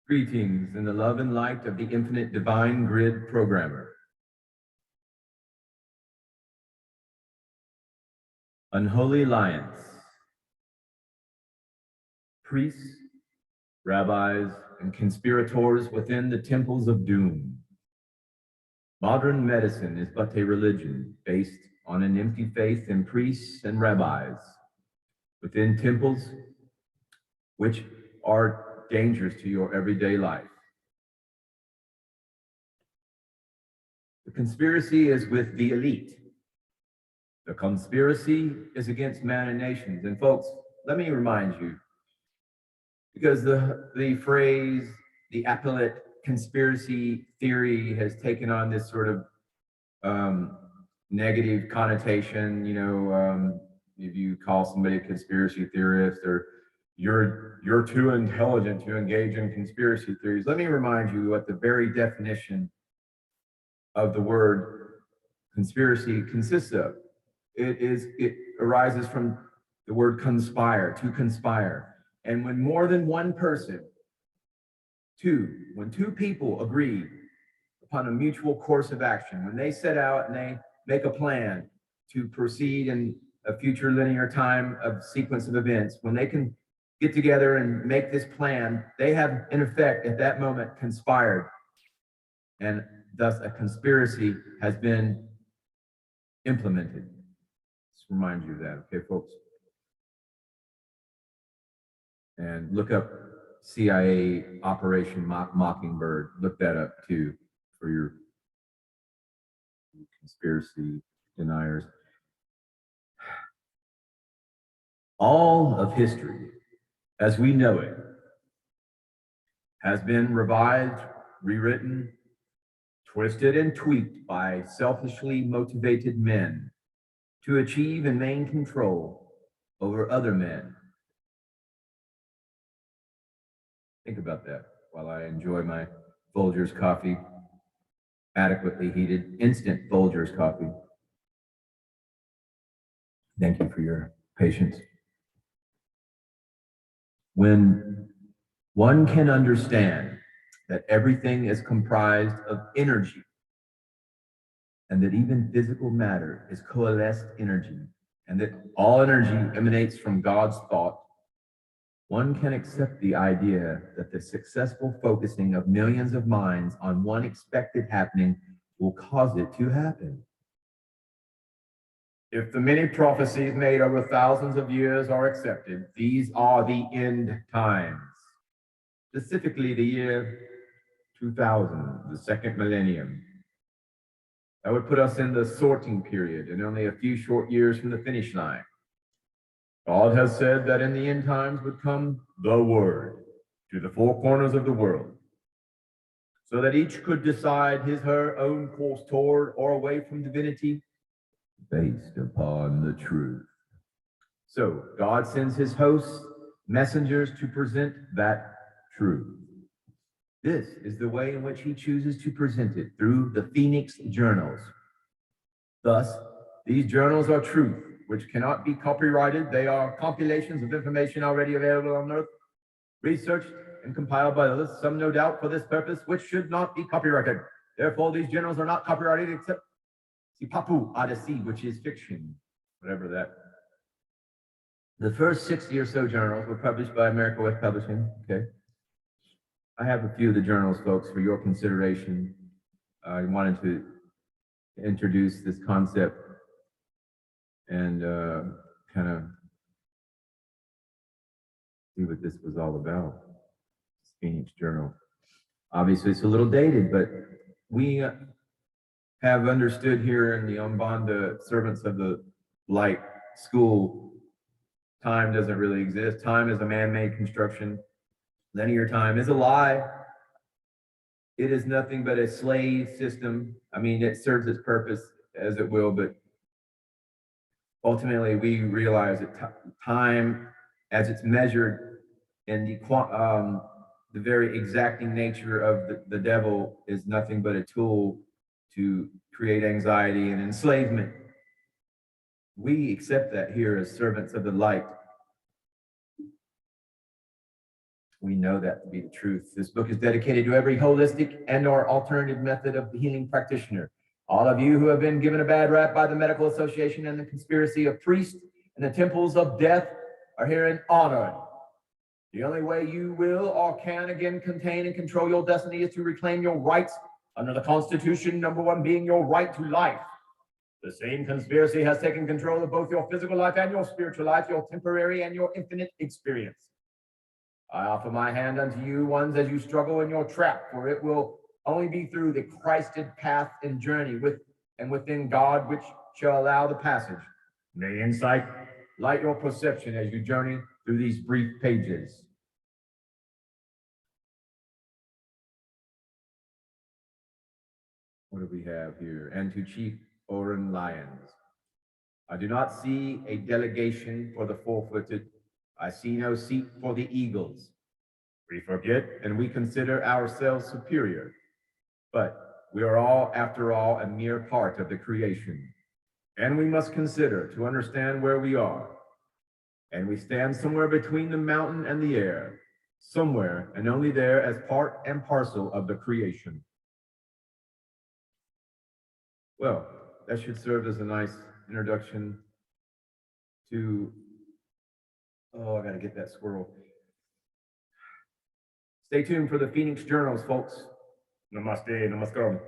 Greetings in the love and light of the infinite divine grid programmer. Unholy alliance. Priests, rabbis, and conspirators within the temples of doom. Modern medicine is but a religion based on an empty faith in priests and rabbis within temples, which are dangerous to your everyday life. The conspiracy is with the elite. The conspiracy is against man and nations. And folks, let me remind you, because the phrase, the appellate conspiracy theory has taken on this sort of negative connotation. If you call somebody a conspiracy theorist, or you're too intelligent to engage in conspiracy theories. Let me remind you what the very definition of the word conspiracy consists of. It arises from the word conspire, to conspire. And when more than one person, when two people agree upon a mutual course of action, when they set out and they make a plan to proceed in a future linear time of sequence of events, when they can get together and make this plan, they have in effect at that moment conspired. And thus a conspiracy has been implemented. Just remind you of that, okay, folks? And look up CIA Operation Mockingbird. Look that up too for your conspiracy deniers. All of history, as we know it, has been revised, rewritten, twisted, and tweaked by selfishly motivated men to achieve and maintain control over other men. Think about that while I enjoy my Folgers coffee, adequately heated, instant Folgers coffee. Thank you for your patience. When one can understand that everything is comprised of energy, and that even physical matter is coalesced energy, and that all energy emanates from God's thought, one can accept the idea that the successful focusing of millions of minds on one expected happening will cause it to happen. If the many prophecies made over thousands of years are accepted, these are the end times, specifically the year 2000, the second millennium. That would put us in the sorting period and only a few short years from the finish line. God has said that in the end times would come the Word to the four corners of the world, so that each could decide her own course toward or away from divinity based upon the truth. So God sends his hosts, messengers, to present that truth. This is the way in which he chooses to present it, through the Phoenix journals. Thus, these journals are truth, which cannot be copyrighted. They are compilations of information already available on earth, researched and compiled by others, some no doubt for this purpose, which should not be copyrighted. Therefore, these journals are not copyrighted except Papu Odyssey, which is fiction, whatever that. The first 60 or so journals were published by America West Publishing, okay? I have a few of the journals, folks, for your consideration. I wanted to introduce this concept and kind of see what this was all about. Phoenix Journal. Obviously, it's a little dated, but we have understood here in the Umbanda Servants of the Light school, time doesn't really exist. Time is a man-made construction. Linear time is a lie. It is nothing but a slave system. I mean, it serves its purpose as it will, but ultimately we realize that time, as it's measured in the very exacting nature of the devil, is nothing but a tool to create anxiety and enslavement. We accept that here as servants of the light. We know that to be the truth. This book is dedicated to every holistic and/or alternative method of healing practitioner. All of you who have been given a bad rap by the Medical Association and the conspiracy of priests and the temples of death are herein honored. The only way you will or can again contain and control your destiny is to reclaim your rights under the Constitution, number one being your right to life. The same conspiracy has taken control of both your physical life and your spiritual life, your temporary and your infinite experience. I offer my hand unto you, ones, as you struggle in your trap, for it will only be through the Christed path and journey with and within God which shall allow the passage. May insight light your perception as you journey through these brief pages. What do we have here? And to Chief Oren Lyons. I do not see a delegation for the four-footed. I see no seat for the eagles. We forget and we consider ourselves superior, but we are all, after all, a mere part of the creation. And we must consider to understand where we are. And we stand somewhere between the mountain and the air, somewhere and only there as part and parcel of the creation. Well, that should serve as a nice introduction to, oh, I gotta get that squirrel. Stay tuned for the Phoenix Journals, folks. Namaste, namaskaram.